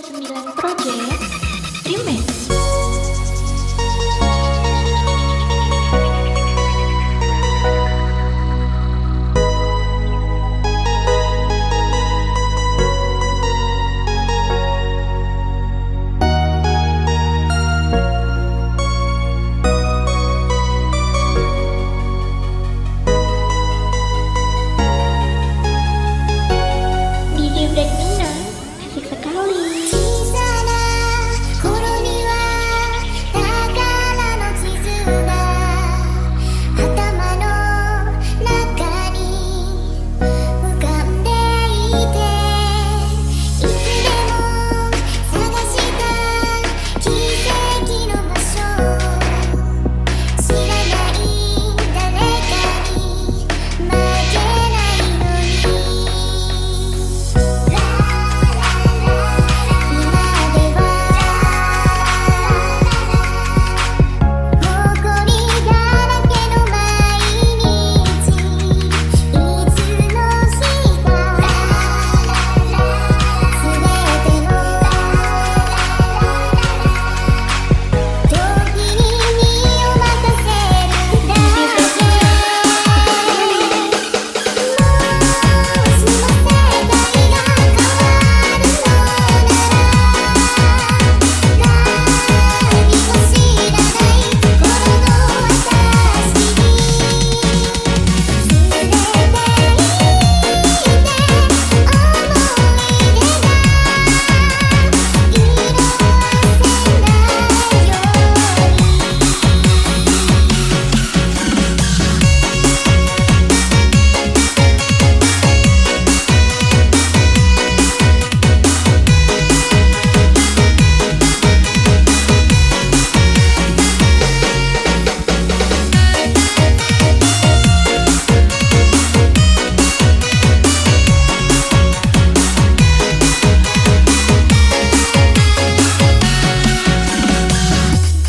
69 Project Remix. DJ Black Nina, asik sekali. 小さな頃には宝の地図が頭の中に浮かんでいて、いつでも探した奇跡の場所、知らない誰かに負けないのに。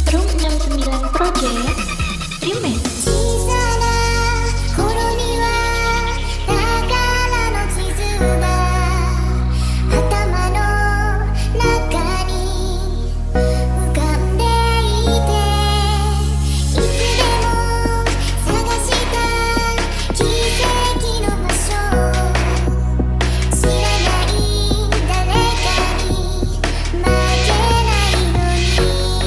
Room 69 Project Remix. 小さな頃には宝の地図が頭の中に浮かんでいて、いつでも探した奇跡の場所、知らない誰かに負けないのに。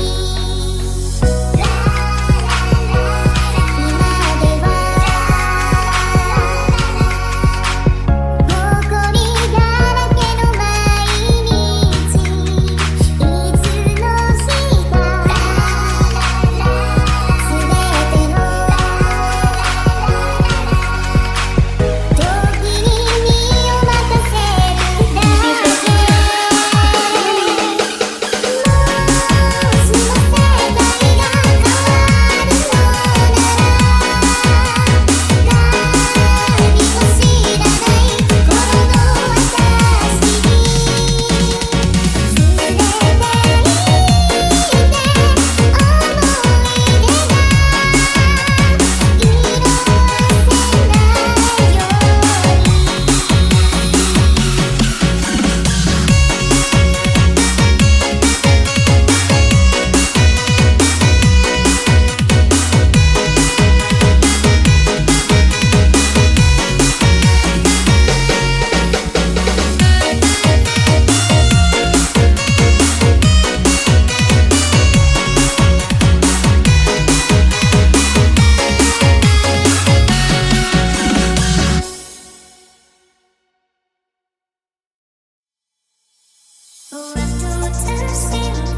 Waktu tersimpan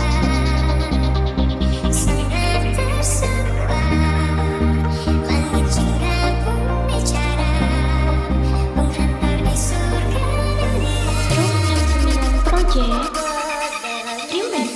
sangat tersebar, langit hingga bumi bicara menghantar di surga dunia. Room 69 Project Remix.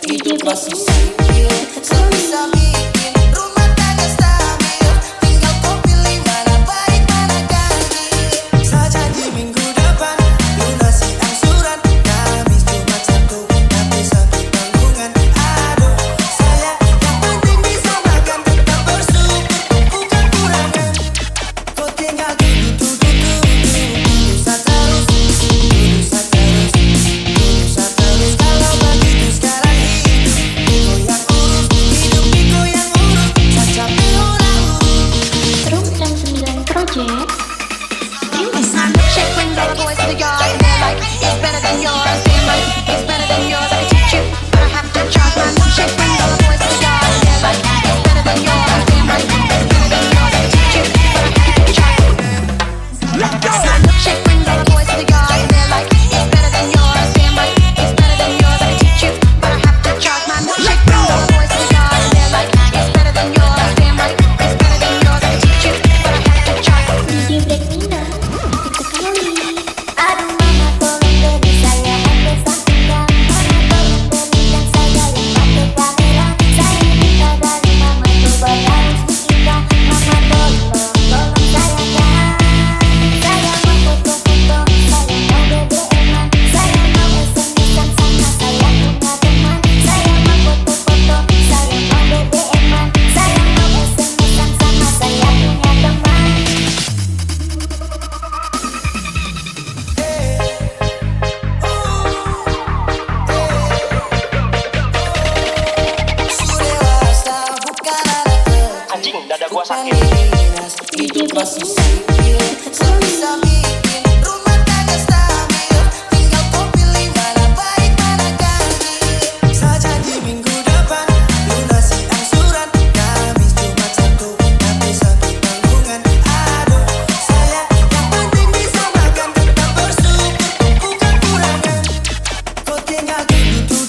Hidup masih sambil Bisa bikin rumah tangga stabil. Tinggal kau pilih mana baik mana ganjil. Saja di minggu depan lunasi angsuran. Kamis Jumat Sabtu tapi satu tanggungan. Aduh sayang yang penting bisa makan. Tetap bersyukur bukan kurangan. Kau tinggal berusaha terus kalau begitu sekarang hidup Niko yang urus saja orang Room 9 Project. Check when the boys to the yard and they're like, it's better than yours. Damn right, it's better than yours. I can teach you, but I have to charge my check when the boys to the yard and they're like, it's better than yours. Damn right, it's better than yours. I can teach you, but I have to charge. Check when the boys to the yard and they're like, it's better than yours. Damn right, it's better than yours. I can teach you, but I have to charge my check when the boys to the yard and they're like, it's better than yours. Damn right, it's better than yours. I can teach you, but I have to charge. DJ Break Nina. Asik sekali. Aduh mama tolong beri saya HP sampingnya. Mama tolong berikan saya 5 kamera. Saya minta dari mama coba harus diindah. Mama tolong saya kan. Saya mau foto-foto, saya mau BBM-an. Saya mau SMS-an sama saya punya teman. Saya mau foto-foto, saya mau BBM-an. Saya mau SMS-an sama saya punya teman. Anjing, dada gua sakit. DJ Break Nina. Bisa bikin rumah tangga stabil. Tinggal kau pilih mana baik mana ganjil. Saja di minggu depan lunasi angsuran. Kamis Jumat Sabtu tapi satu tanggungan. Aduh sayang yang penting bisa makan. Tetap bersyukur bukan kurangan. Kau tinggal berusaha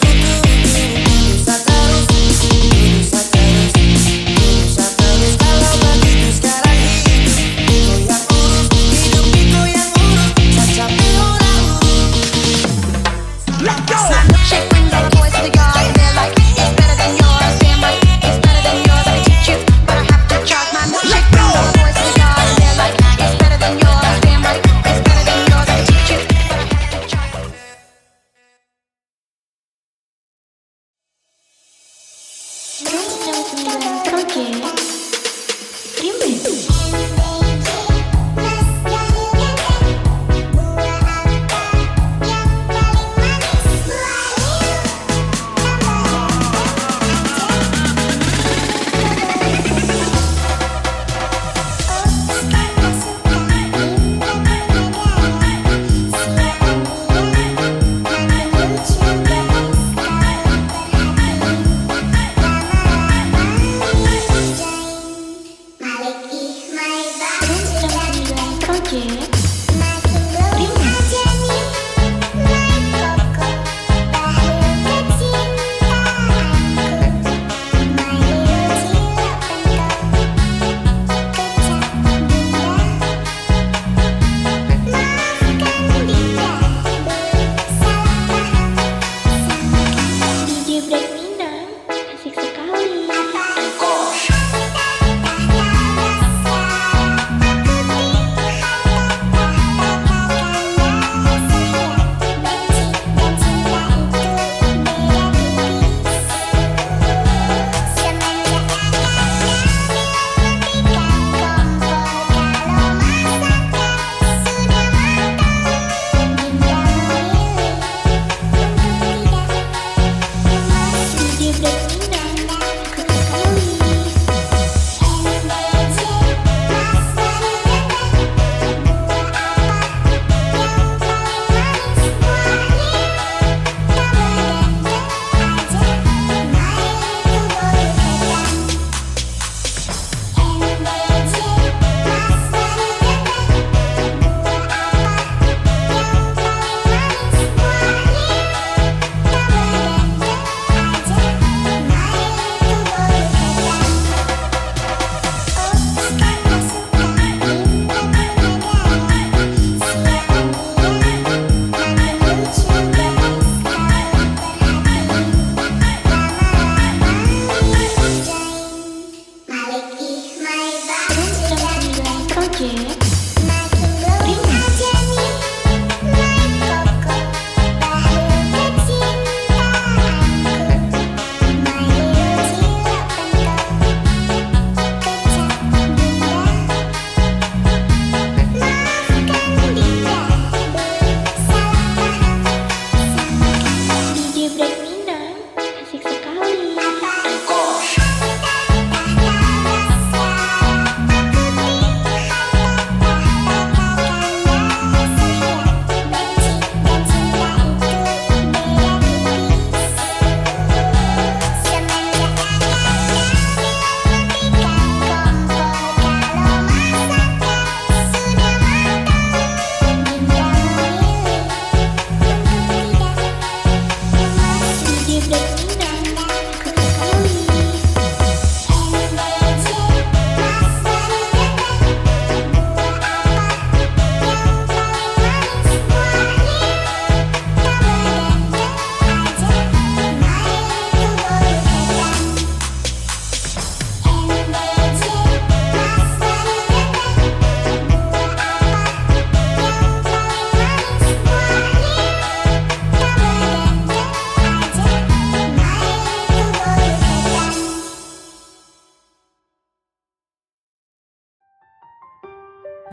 terus kalau begitu sekarang hidup Niko yang urus saja orang. Check when the boys to the yard and they're like, it's better than yours. Damn right, it's better than yours. I can teach you, but I have to charge my check when the boys to the yard and they're like, it's better than yours. Damn right, it's better than yours. I can teach you, but I have to charge. Room 9 Project. Remix. Lucu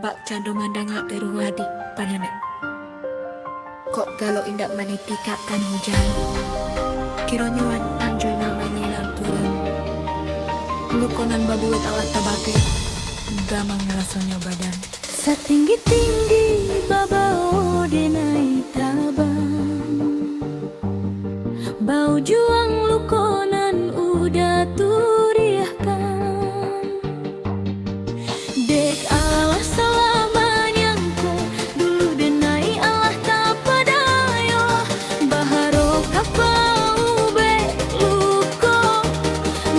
Bak cando mandangak teru hadi panana. Kok galo indak manitika kan hujan. Kironyoan anjoy namanya lanturan. Lukonan babu alat tabake. Gamang rasanya badan. Setinggi-tinggi babao denai tabang. Bau juang lukonan udah turiahkan. Dek Allah selamanya ku dulu denai Allah tak padayo. Baharo kapau be luko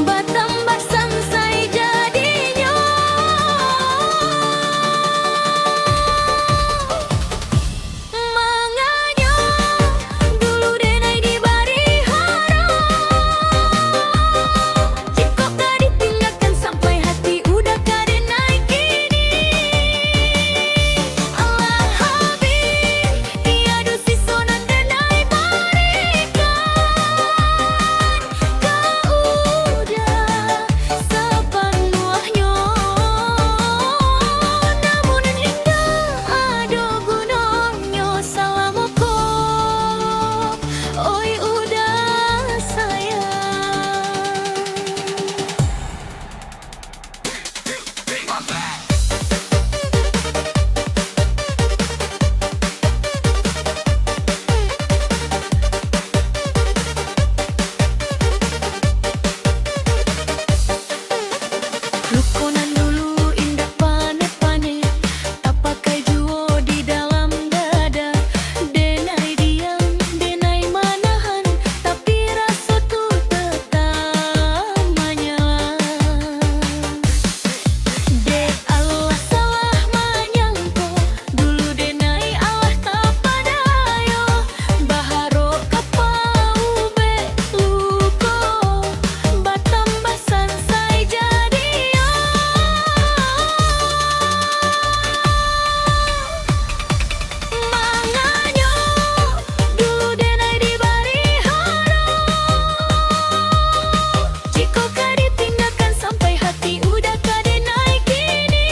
batam basan sai jadinya. Manganyo dulu denai di bari haro. Jika gak ditinggalkan sampai hati udah kade naik kini. Allah habib tiada sisonan denai barikan. Kau udah sepenuhnya. Namun hingga ada gunanya salamuku. Oi udah sayang. Lukonan dulu indah pane-pane, tak pakai juo di dalam dada. Denai diam, denai manahan, tapi rasa tuh tetap menyala. Dek Allah salah menyangko, dulu denai Allah tak padayo. Baharo kapau be luko, batam basan sai jadiyo. Manganyo dulu denai di bari haro. Jika gak ditinggalkan sampai hati udah kade naik kini.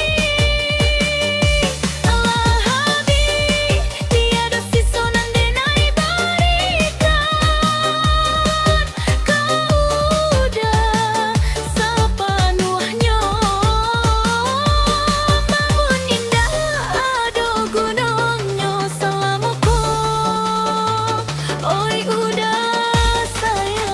Allah habib tiada sisonan denai barikan. Kau udah sepenuhnya. Namun indah ada gunanya salamuku. Oi udah sayang.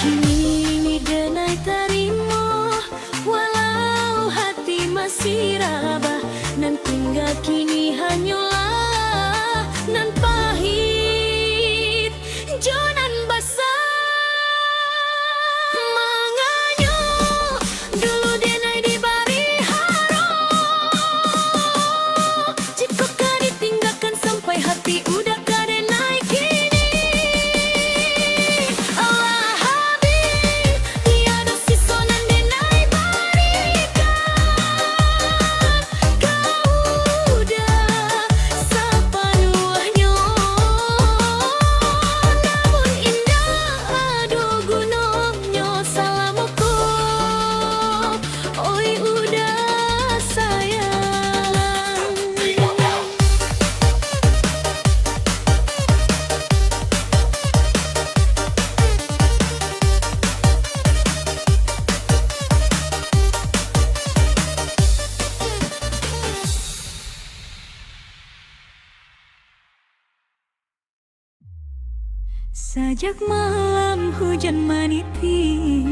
Kini denai terima, walau hati masih rabah. Nan tinggal kini hanyalah nan pahit, jonan basah. Manganyo dulu denai di bari haro. Jika gak ditinggalkan sampai hati udah kade naik kini. Allah habib tiada sisonan denai barikan. Kau udah sepenuhnya. Namun indah ada gunanya salamuku. Oi udah sayang. Sajak malam hujan meniti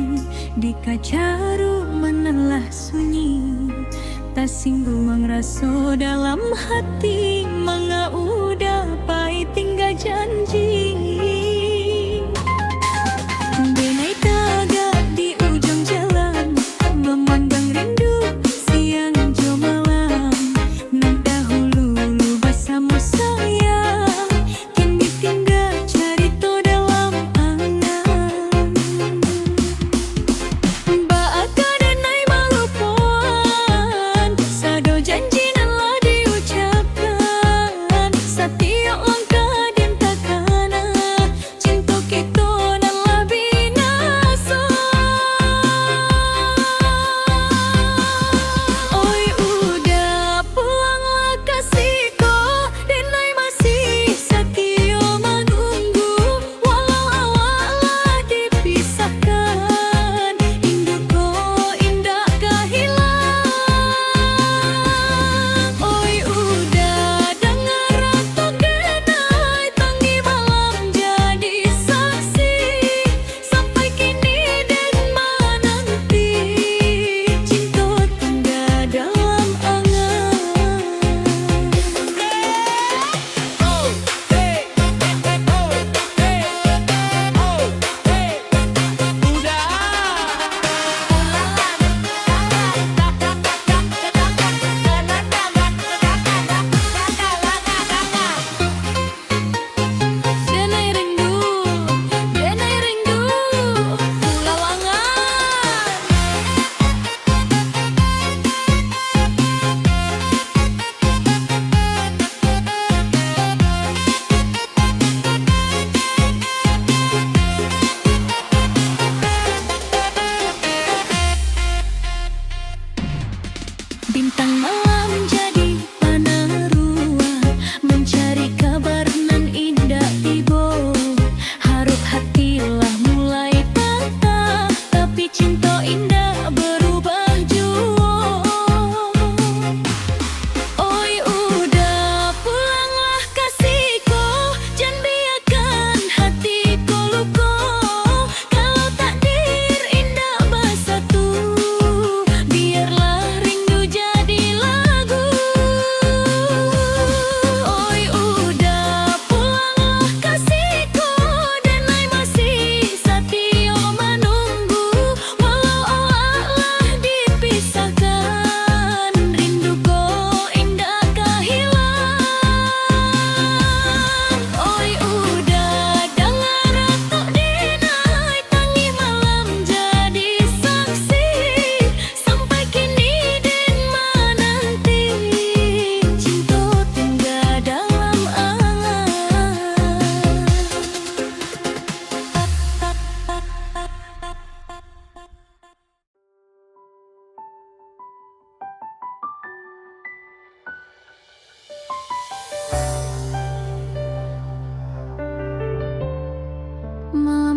di kaca rumah lelah sunyi. Tak singgung raso dalam hati, manga udah pahit tinggal janji. Denai tagak di ujung jalan, memandang rindu siang jo malam.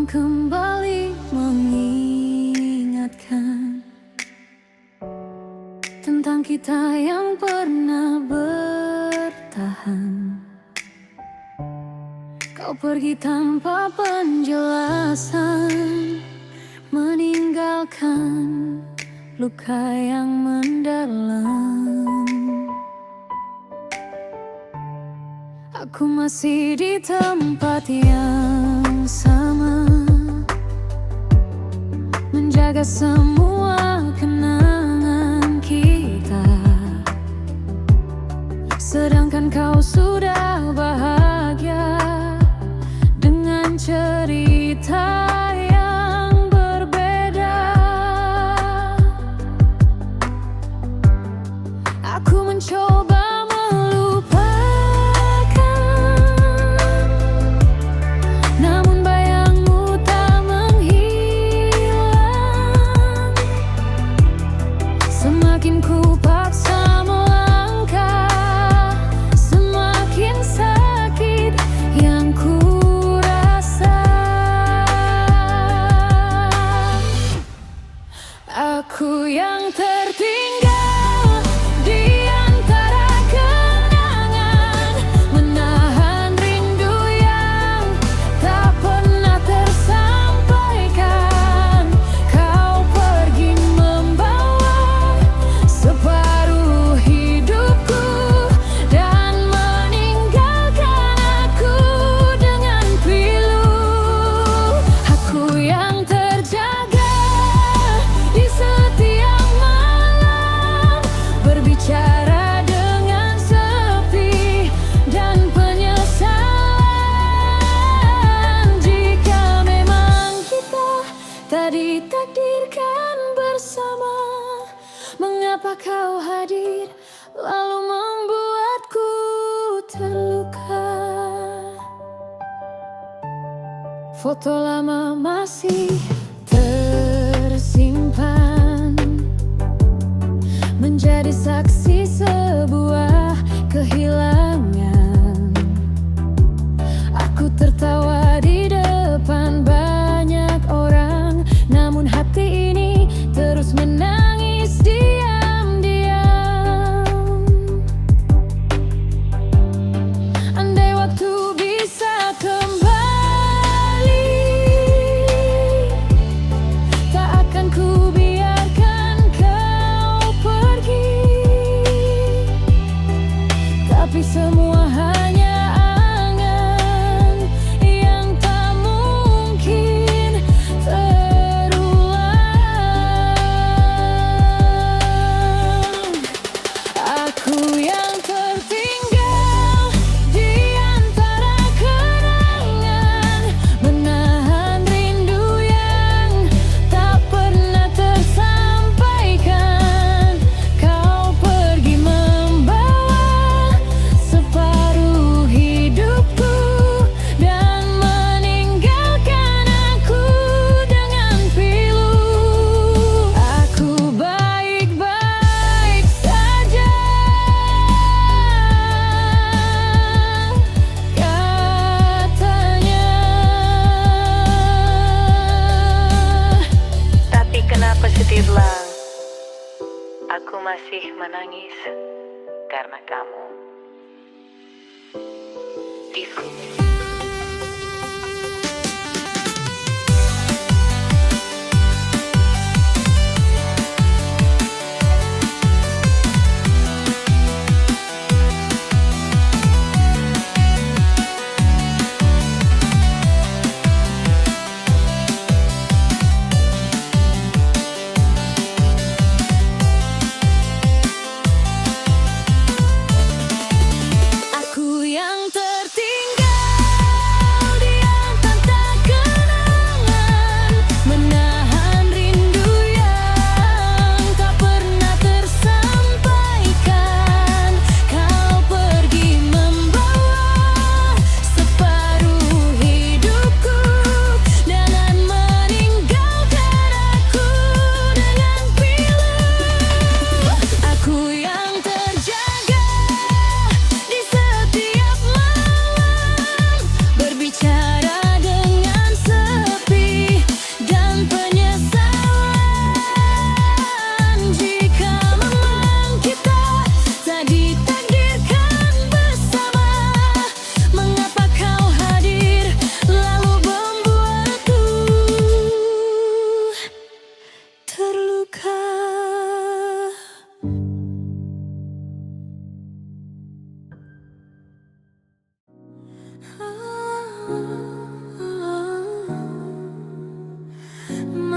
yang kembali mengingatkan tentang kita yang pernah bertahan. Kau pergi tanpa penjelasan, meninggalkan luka yang mendalam. Aku masih di tempat yang sama, menjaga semua kenangan kita. Sedangkan kau sudah bahagia dengan cerita yang berbeda. Aku mencoba aku yang tertinggal di antara kenangan, menahan rindu yang tak pernah tersampaikan. Kau pergi membawa separuh hidupku dan meninggalkan aku dengan pilu. Aku yang terjaga di setiap malam, berbicara dengan sepi dan penyesalan. Jika memang kita tak ditakdirkan bersama, mengapa kau hadir lalu membuatku terluka? Foto lama masih tersimpan, menjadi saksi sebuah kehilangan. Aku tertawa di depan banyak orang, namun hati ini terus menangis diam-diam. Andai waktu bisa kembali, tak akan ku biarkan kau pergi. Tapi semua hanya angan yang tak mungkin terulang. Aku yang tertinggal di antara kenangan, menahan rindu yang tak pernah tersampaikan. Kau pergi membawa separuh hidupku dan meninggalkan aku dengan pilu. Aku baik-baik saja, katanya. Tapi kenapa setirlah aku masih menangis karena kamu. Disco. Aku yang tertinggal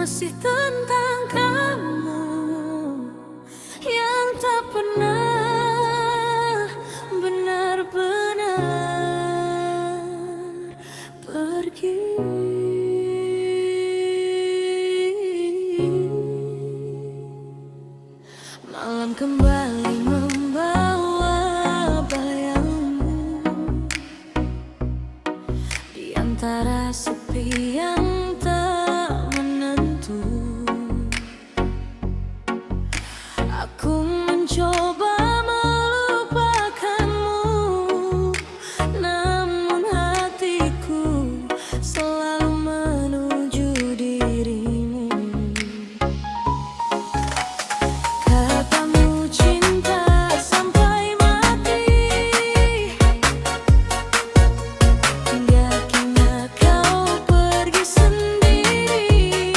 masih tentang kamu yang tak pernah benar-benar pergi. Malam kembali membawa bayangmu di antara sepi yang tak menentu. Aku mencoba melupakanmu, namun hatiku selalu menuju dirimu. Katamu cinta sampai mati, hingga kini kau pergi sendiri,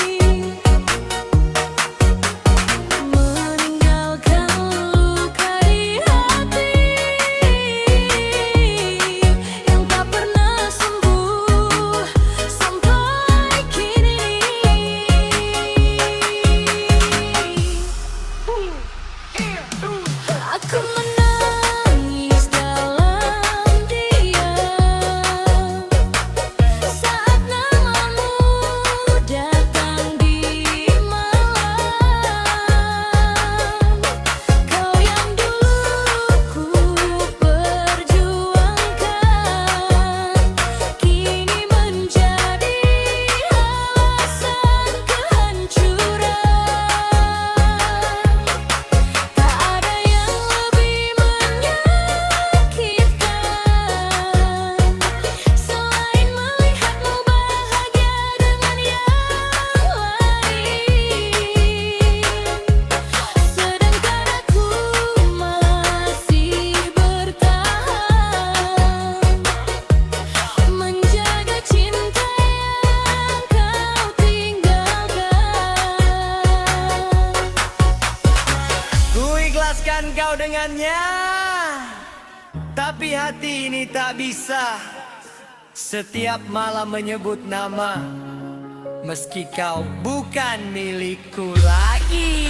meninggalkan luka di hati yang tak pernah sembuh sampai kini. Aku menangis dalam diam saat namamu datang di malam. Kau yang dulu ku perjuangkan kini menjadi alasan kehancuran. Tak ada yang lebih menyakitkan selain melihatmu bahagia dengan yang lain, sedangkan aku masih bertahan menjaga cinta yang kau tinggalkan. Ku ikhlaskan kau dengannya, tapi hati ini tak bisa setiap malam menyebut nama, meski kau bukan milikku lagi.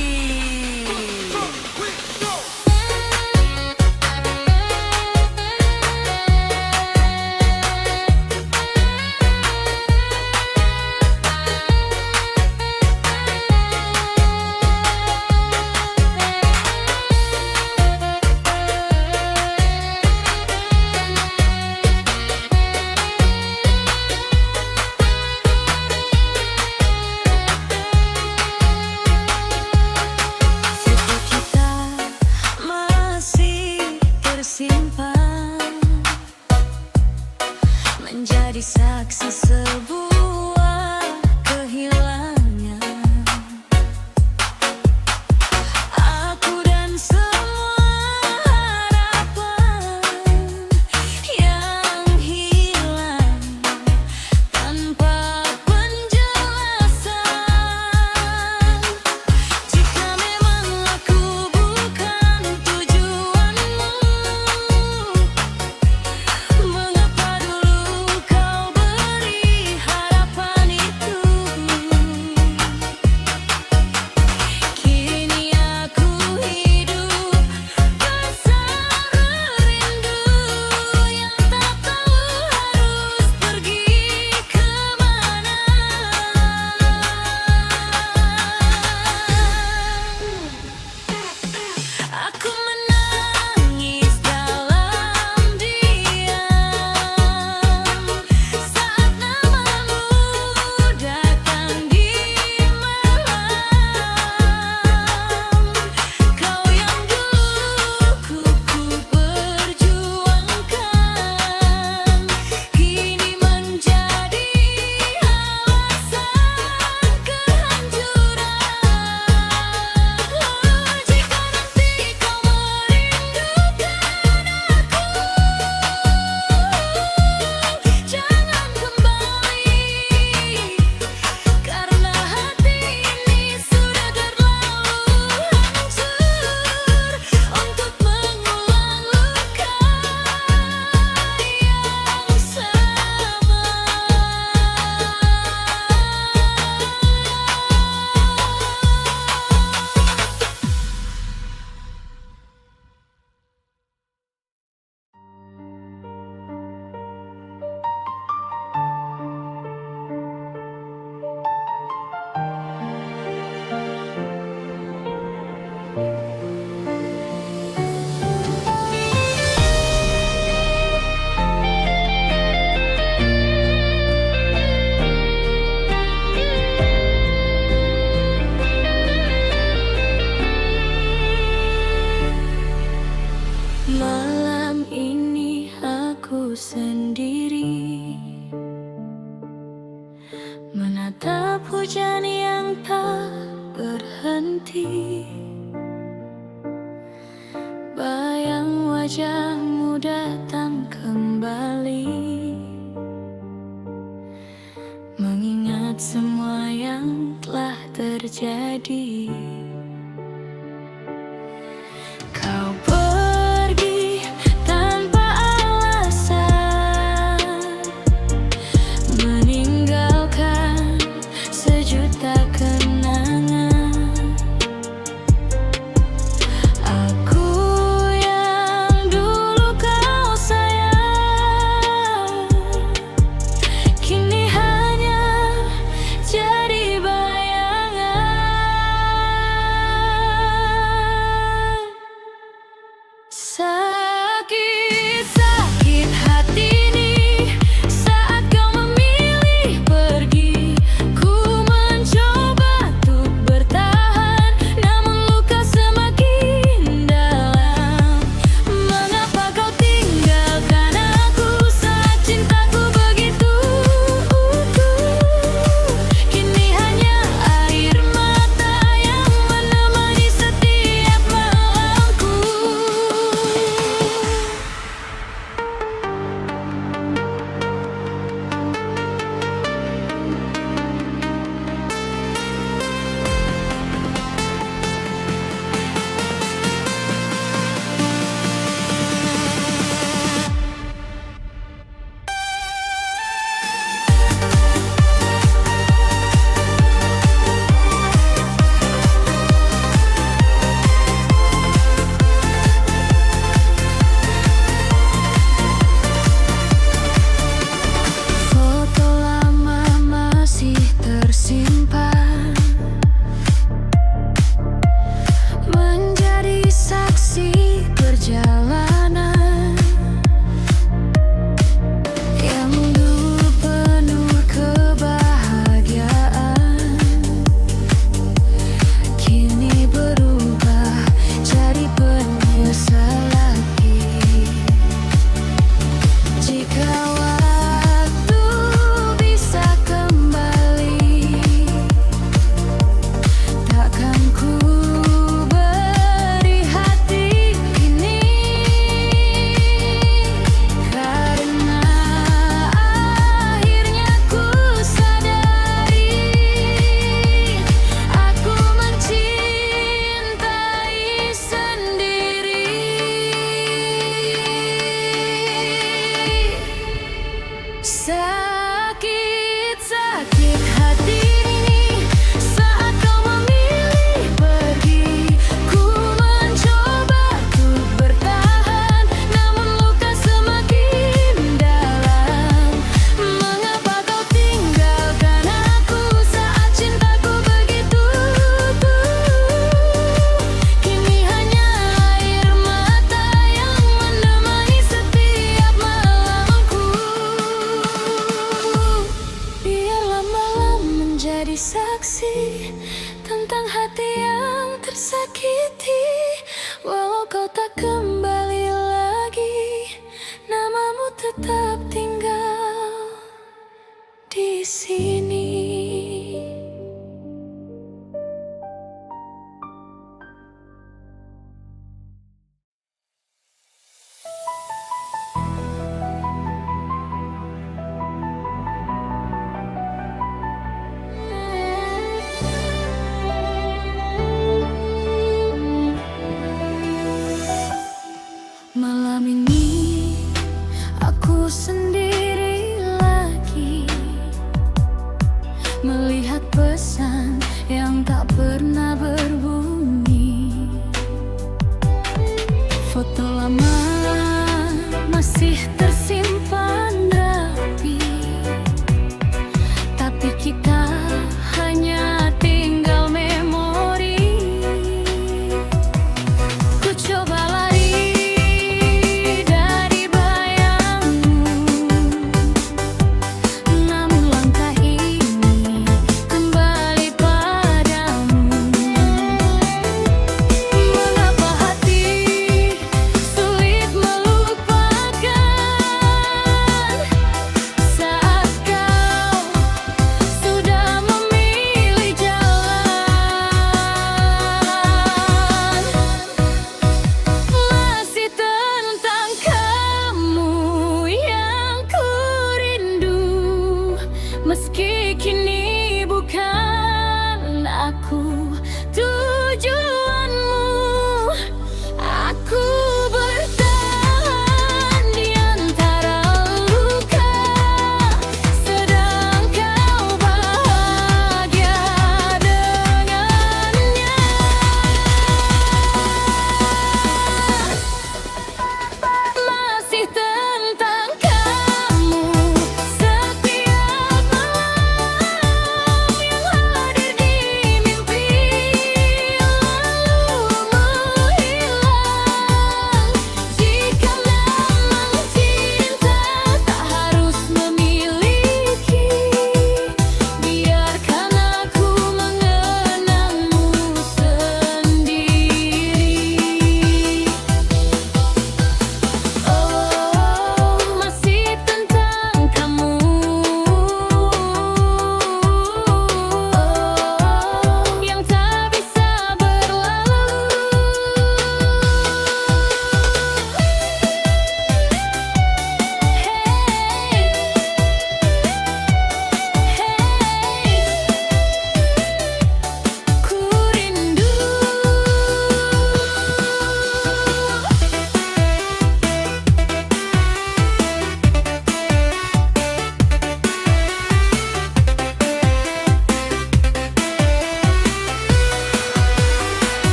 hujan yang tak berhenti, bayang wajahmu datang kembali, mengingat semua yang telah terjadi. Kau pergi tanpa alasan, meninggalkan sejuta kenangan. Aku yang dulu kau sayang, kini hanya jadi bayangan. Sakit-sakit hati ini saat kau memilih pergi. Ku mencoba untuk bertahan, namun luka semakin dalam. Mengapa kau tinggalkan aku saat cintaku begitu utuh? Kini hanya air mata yang menemani setiap malamku. Foto lama masih tersimpan, menjadi saksi perjalanan yang dulu penuh kebahagiaan, kini berubah jadi penyesalan lagi. Jika waktu bisa kembali, takkan ku beri hati ini, karena akhirnya ku sadari aku mencintai sendiri. Sakit-sakit hati ini saat kau memilih pergi. Ku mencoba untuk bertahan, namun luka semakin dalam. Mengapa kau tinggalkan aku saat cintaku begitu utuh? Kini hanya air mata yang menemani setiap malamku. Biarlah malam menjadi saksi tentang hati yang tersakiti. Walau kau tak kembali lagi, namamu tetap tinggal di sini. Malam ini aku sendiri lagi, melihat pesan yang tak pernah berbunyi. Foto lama masih tersimpan rapi, tapi kita hanya tinggal memori. Ku coba lari dari bayangmu, namun langkah ini kembali padamu. Mengapa hati sulit melupakan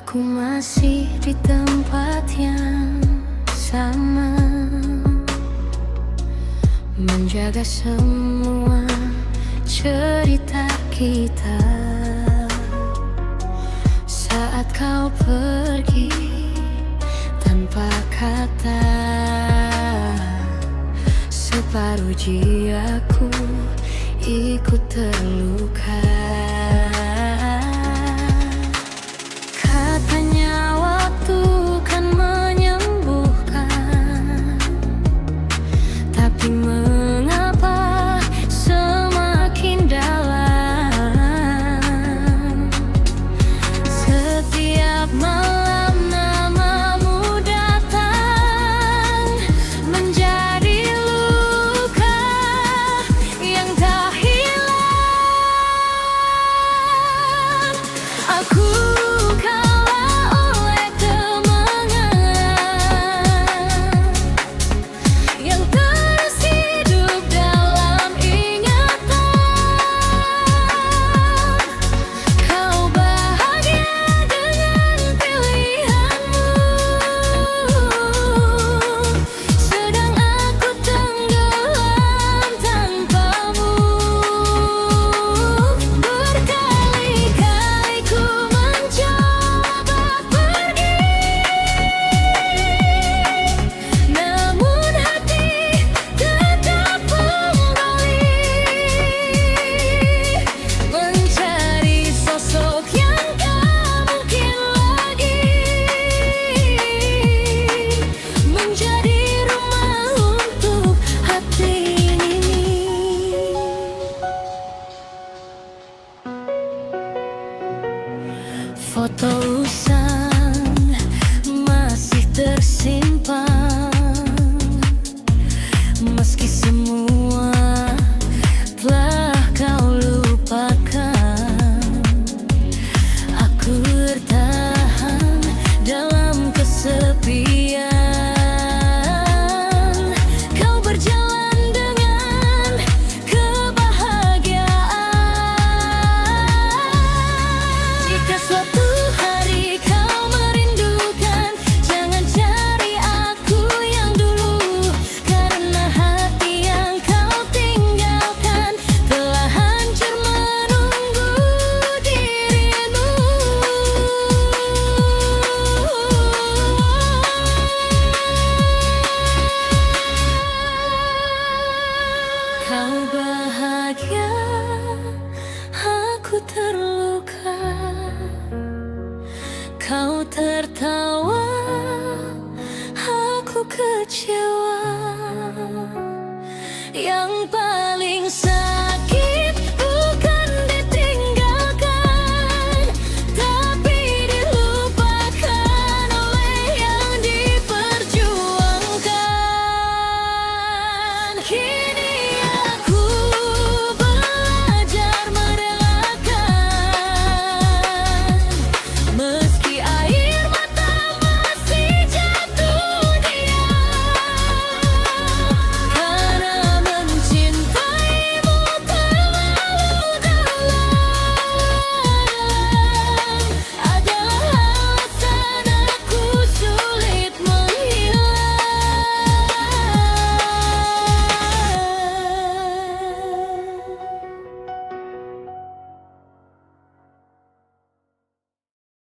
Aku masih di tempat yang sama, menjaga semua cerita kita. Saat kau pergi tanpa kata, separuh jiwaku ikut terluka. Katanya waktu kan menyembuhkan, tapi mengapa semakin dalam? Setiap malam namamu datang, menjadi luka yang tak hilang. Aku kalah oleh kenangan yang terus hidup dalam ingatan. Kau bahagia dengan pilihanmu, sedang aku tenggelam tanpamu. Berkali-kali ku mencoba pergi, namun hati tetap kembali mencari sosok yang tak mungkin lagi menjadi rumah untuk hati ini. Foto usang masih tersimpan, meski semua telah kau lupakan. Aku bertahan dalam kesepian. Kau berjalan dengan kebahagiaan. Jika suatu hari kau merindukan, jangan cari aku yang dulu, karena hati yang kau tinggalkan telah hancur menunggu dirimu. Kau bahagia, aku terluka. Kau tertawa, aku kecewa.